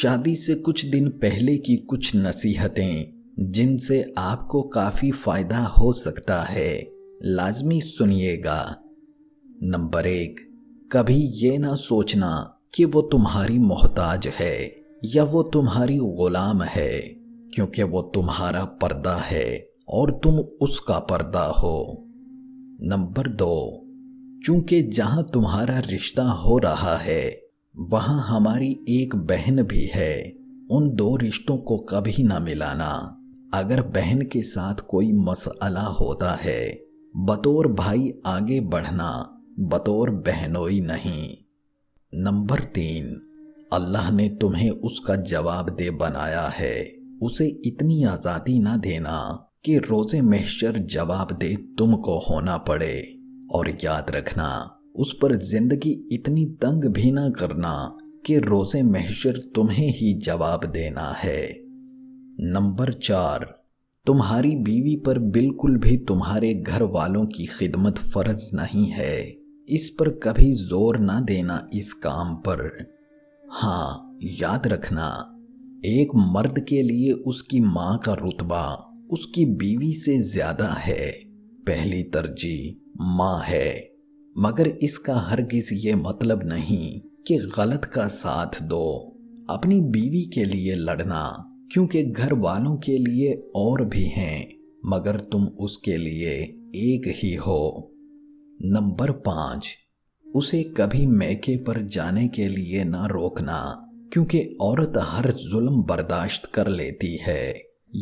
شادی سے کچھ دن پہلے کی کچھ نصیحتیں جن سے آپ کو کافی فائدہ ہو سکتا ہے، لازمی سنیے گا۔ نمبر 1، کبھی یہ نہ سوچنا کہ وہ تمہاری محتاج ہے یا وہ تمہاری غلام ہے، کیونکہ وہ تمہارا پردہ ہے اور تم اس کا پردہ ہو۔ نمبر 2، چونکہ جہاں تمہارا رشتہ ہو رہا ہے وہاں ہماری ایک بہن بھی ہے، ان دو رشتوں کو کبھی نہ ملانا۔ اگر بہن کے ساتھ کوئی مسئلہ ہوتا ہے، بطور بھائی آگے بڑھنا، بطور بہنوئی نہیں۔ نمبر 3، اللہ نے تمہیں اس کا جواب دہ بنایا ہے، اسے اتنی آزادی نہ دینا کہ روز محشر جواب دہ تم کو ہونا پڑے، اور یاد رکھنا اس پر زندگی اتنی تنگ بھی نہ کرنا کہ روز محشر تمہیں ہی جواب دینا ہے۔ نمبر 4، تمہاری بیوی پر بالکل بھی تمہارے گھر والوں کی خدمت فرض نہیں ہے، اس پر کبھی زور نہ دینا اس کام پر۔ ہاں، یاد رکھنا ایک مرد کے لیے اس کی ماں کا رتبہ اس کی بیوی سے زیادہ ہے، پہلی ترجیح ماں ہے، مگر اس کا ہرگز یہ مطلب نہیں کہ غلط کا ساتھ دو۔ اپنی بیوی کے لیے لڑنا، کیونکہ گھر والوں کے لیے اور بھی ہیں، مگر تم اس کے لیے ایک ہی ہو۔ نمبر 5، اسے کبھی میکے پر جانے کے لیے نہ روکنا، کیونکہ عورت ہر ظلم برداشت کر لیتی ہے،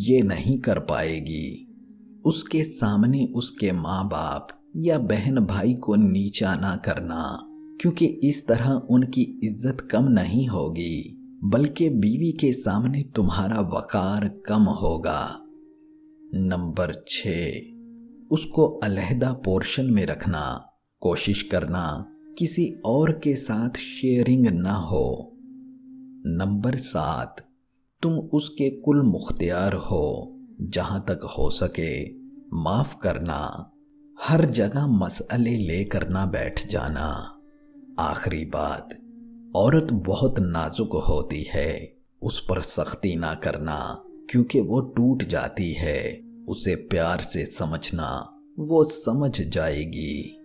یہ نہیں کر پائے گی۔ اس کے سامنے اس کے ماں باپ یا بہن بھائی کو نیچا نہ کرنا، کیونکہ اس طرح ان کی عزت کم نہیں ہوگی، بلکہ بیوی کے سامنے تمہارا وقار کم ہوگا۔ نمبر 6، اس کو علیحدہ پورشن میں رکھنا، کوشش کرنا کسی اور کے ساتھ شیئرنگ نہ ہو۔ نمبر 7، تم اس کے کل مختار ہو، جہاں تک ہو سکے معاف کرنا، ہر جگہ مسئلے لے کر نہ بیٹھ جانا۔ آخری بات، عورت بہت نازک ہوتی ہے، اس پر سختی نہ کرنا، کیونکہ وہ ٹوٹ جاتی ہے، اسے پیار سے سمجھنا، وہ سمجھ جائے گی۔